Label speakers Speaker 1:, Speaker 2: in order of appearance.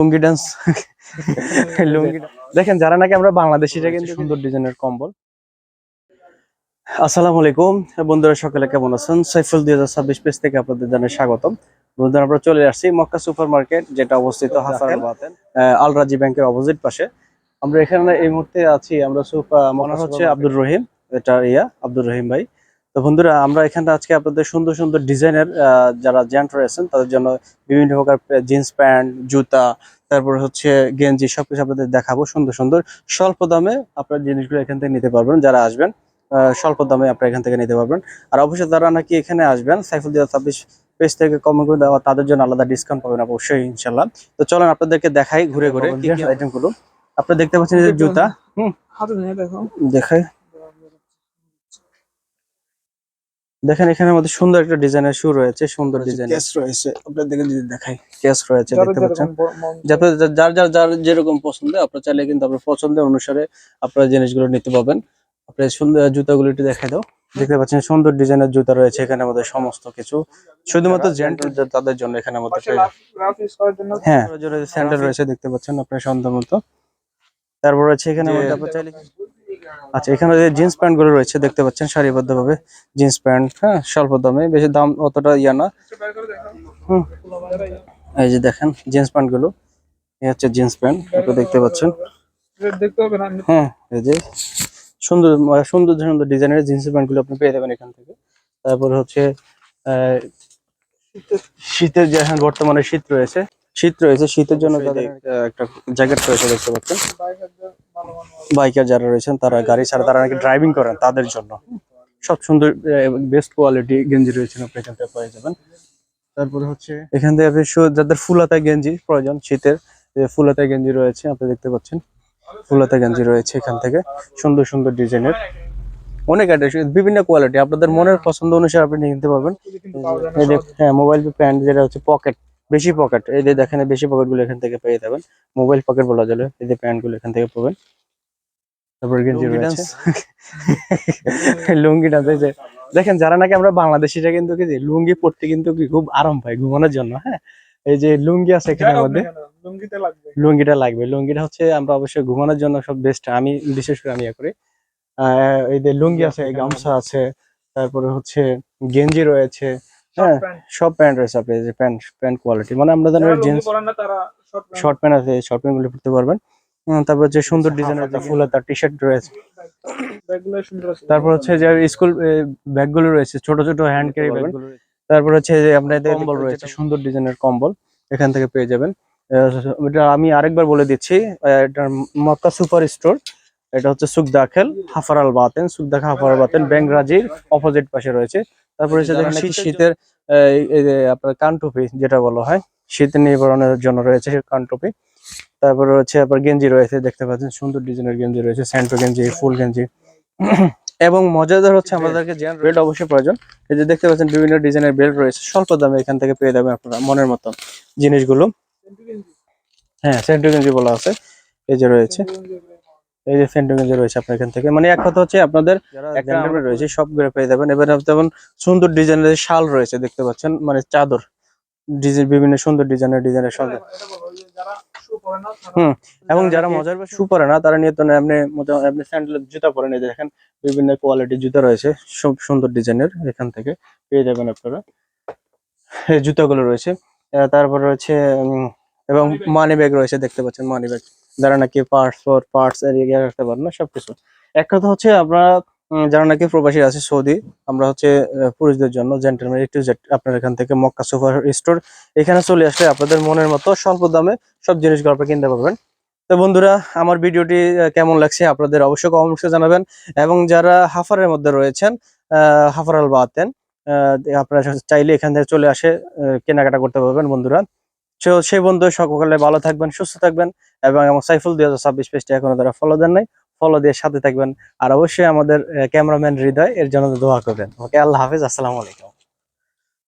Speaker 1: লুঙ্গি dance লুঙ্গি দেখেন যারা নাকি আমরা বাংলাদেশিরা কিন্তু সুন্দর ডিজাইনের কম্বল। আসসালামু আলাইকুম বন্ধুরা, সকলে কেমন আছেন? সাইফুল 2026 পেজ থেকে আপনাদের জানাই স্বাগতম। বন্ধুরা, আমরা চলে আসছি মক্কা সুপার মার্কেট, যেটা অবস্থিত হাসারাবাদ আল রাজি ব্যাংকের অপোজিট পাশে। আমরা এখানে এই মুহূর্তে আছি, আমরা মনে হচ্ছে আব্দুর রহিম, এটা আব্দুর রহিম ভাই। তো বন্ধুরা, আমরা এখানে আজকে আপনাদের সুন্দর সুন্দর ডিজাইনের যারা জেন্ট রয়েছেন তাদের জন্য বিভিন্ন প্রকার জিন্স প্যান্ট, জুতা, তারপর হচ্ছে গেঞ্জি, সবকিছু আপনাদের দেখাবো। সুন্দর সুন্দর স্বল্প দামে আপনার জিনিসগুলো এখান থেকে নিতে পারবেন। যারা আসবেন স্বল্প দামে আপনারা এখান থেকে নিতে পারবেন। আর অবশ্যই যারা নাকি এখানে আসবেন সাইফুল 2026 পেজ থেকে কমেন্ট করে দেওয়া, তাদের জন্য আলাদা ডিসকাউন্ট পাবেন অবশ্যই ইনশাল্লাহ। তো চলেন আপনাদেরকে দেখাই ঘুরে ঘুরে কি কি আইটেমগুলো। আপনারা দেখতে পাচ্ছেন যে জুতা, দেখাই দেখেন এখানের মধ্যে সুন্দর একটা ডিজাইনের শু রয়েছে, সুন্দর ডিজাইন কেস রয়েছে। আপনাদের যদি দেখাই, কেস রয়েছে দেখতে পাচ্ছেন। যার যার যার যেরকম পছন্দ আপনারা চাইলে কিন্তু আপনার পছন্দের অনুসারে আপনারা জিনিসগুলো নিতে পারবেন। আপনার সুন্দর জুতাগুলো একটু দেখাই দাও। দেখতে পাচ্ছেন সুন্দর ডিজাইনের জুতা রয়েছে এখানের মধ্যে, সমস্ত কিছু শুধুমাত্র জেন্ট তাদের জন্য এখানের মধ্যে। হ্যাঁ, স্যান্ডেল রয়েছে দেখতে পাচ্ছেন আপনার সুন্দর মতো। তারপর রয়েছে এখানে আপনারা চাইলে, আচ্ছা এখানে যে জিন্স প্যান্ট গুলো রয়েছে দেখতে পাচ্ছেন সারিবদ্ধ ভাবে জিন্স প্যান্ট, হ্যাঁ স্বল্প দামে, বেশি দাম অতটা ইয়া না। এই যে দেখেন জিন্স প্যান্ট গুলো, এই হচ্ছে জিন্স প্যান্ট, আপনারা দেখতে পাচ্ছেন। হ্যাঁ, এই যে সুন্দর সুন্দর সুন্দর ডিজাইনের জিন্স প্যান্ট গুলো আপনি পেয়ে যাবেন এখান থেকে। তারপর হচ্ছে শীতের যে এখন বর্তমানে শীত রয়েছে, শীতের জন্য একটা জ্যাকেট রয়েছে দেখতে পাচ্ছেন। বাইকার যারা রয়েছেন, তারা গাড়ি ছাড়া তারা নাকি ড্রাইভিং করেন, তাদের জন্য সব সুন্দর বেস্ট কোয়ালিটি গেঞ্জি রয়েছে আপনি এখান থেকে পেয়ে যাবেন। তারপরে হচ্ছে এখান থেকে আপনি যাদের ফুলাতা গেঞ্জি প্রয়োজন, শীতের ফুলাতা গেঞ্জি রয়েছে আপনি দেখতে পাচ্ছেন। ফুলাতা গেঞ্জি রয়েছে এখান থেকে, সুন্দর সুন্দর ডিজাইনের অনেক আইটেম, বিভিন্ন কোয়ালিটি, আপনাদের মনের পছন্দ অনুসারে আপনি নিতে পারবেন। হ্যাঁ, মোবাইল প্যান্ট যেটা হচ্ছে পকেট, বেশি পকেট, এই যে দেখেন বেশি পকেট গুলো এখান থেকে পেয়ে যাবেন। মোবাইল পকেট বলা চলে, এই যে প্যান্ট গুলো এখান থেকে পাবেন। তারপর গেঞ্জি রয়েছে লুঙ্গি ডান্স। এই যে দেখেন যারা নাকি আমরা বাংলাদেশিরা কিন্তু কি লুঙ্গি পরতে কিন্তু খুব আরাম পাই ঘুমানোর জন্য। হ্যাঁ, এই যে লুঙ্গি আছে এখানের মধ্যে, লুঙ্গিটা লাগবে। লুঙ্গিটা হচ্ছে আমরা অবশ্যই ঘুমানোর জন্য সব বেস্ট, আমি বিশেষ করে আমি ইয়ে করি। এই যে লুঙ্গি আছে, গামছা আছে, তারপরে হচ্ছে গেঞ্জি রয়েছে, হ্যাঁ সব প্যান্ট রয়েছে। আপনি যে প্যান্ট কোয়ালিটি, মানে আমরা জিন্স শর্ট প্যান্ট আছে, শর্ট প্যান্ট গুলো পড়তে পারবেন। তারপর যে সুন্দর ডিজাইনের যে ফুল হাতা টি শার্ট রয়েছে, তারপর হচ্ছে যে স্কুল ব্যাগ গুলো রয়েছে, ছোট ছোট হ্যান্ড ক্যারি ব্যাগ গুলো। তারপর হচ্ছে যে আপনাদের কম্বল রয়েছে, সুন্দর ডিজাইনের কম্বল এখান থেকে পেয়ে যাবেন। এটা আমি আরেকবার বলে দিচ্ছি, এটা মক্কা সুপার স্টোর, এটা হচ্ছে সুখ দাখেল হাফারাল বাতেন, সুখ দাখেল হাফারাল বাতেন ব্যাংক রাজির অপোজিট পাশে রয়েছে। তারপরে হচ্ছে দেখেন শীতের এই যে আপনার কান টুপি যেটা বলা হয়, শীত নিবারণের জন্য রয়েছে কান টুপি। তারপরে হচ্ছে আপনার গেঞ্জি রয়েছে দেখতে পাচ্ছেন, সুন্দর ডিজাইনের গেঞ্জি রয়েছে, স্যান্টো গেঞ্জি, ফুল গেঞ্জি। এবং মজাদার হচ্ছে আমাদেরকে বেল্ট অবশ্যই প্রয়োজন। এই যে দেখতে পাচ্ছেন বিভিন্ন ডিজাইনের বেল্ট রয়েছে, স্বল্প দামে এখান থেকে পেয়ে যাবেন আপনারা মনের মতো জিনিসগুলো। হ্যাঁ, স্যান্টো গেঞ্জি বলা আছে, এই যে রয়েছে, এই যে স্যান্টো গেঞ্জি রয়েছে আপনার এখান থেকে। মানে এক কথা হচ্ছে আপনাদের একটা রয়েছে সবগুলো পেয়ে যাবেন। এবার যেমন সুন্দর ডিজাইনের শাল রয়েছে দেখতে পাচ্ছেন, মানে চাদর ডিজাইন, বিভিন্ন সুন্দর ডিজাইনের সুন্দর। এবং যারা মজার শু পরে না, তারা নিয়ে তো আপনি স্যান্ডেলের জুতা পরে নিয়ে দেখেন, বিভিন্ন কোয়ালিটির জুতা রয়েছে, সব সুন্দর ডিজাইনের এখান থেকে পেয়ে যাবেন আপনারা। এই জুতাগুলো রয়েছে। তারপর রয়েছে এবং মানি ব্যাগ রয়েছে দেখতে পাচ্ছেন, মানি ব্যাগ যারা নাকি পার্টস রাখতে পারেন না সবকিছু। এক কথা হচ্ছে আপনারা যারা নাকি প্রবাসী আছে সৌদি, আমরা হচ্ছে পুরুষদের জন্য জেন্টলম্যান A to Z আপনার এখান থেকে মক্কা সুপার স্টোর, এখানে চলে আসলে আপনাদের মনের মতো স্বল্প দামে সব জিনিসগুলো আপনারা কিনতে পারবেন। তো বন্ধুরা, আমার ভিডিওটি কেমন লাগছে আপনাদের অবশ্যই কমেন্টসে জানাবেন। এবং যারা হাফারের মধ্যে রয়েছেন, হাফারাল বাতেন, আপনারা চাইলে এখান থেকে চলে আসে কেনাকাটা করতে পারবেন বন্ধুরা। সেই বন্ধু সকলে ভালো থাকবেন, সুস্থ থাকবেন। এবং আমার সাইফুল 2026 পেজটা এখনো তারা ফলো দেন নাই, ফলো দিয়ে সাথে থাকবেন। আর অবশ্যই আমাদের ক্যামেরাম্যান হৃদয় এর জন্য দোয়া করবেন। ওকে, আল্লাহ হাফেজ, আসসালামু আলাইকুম।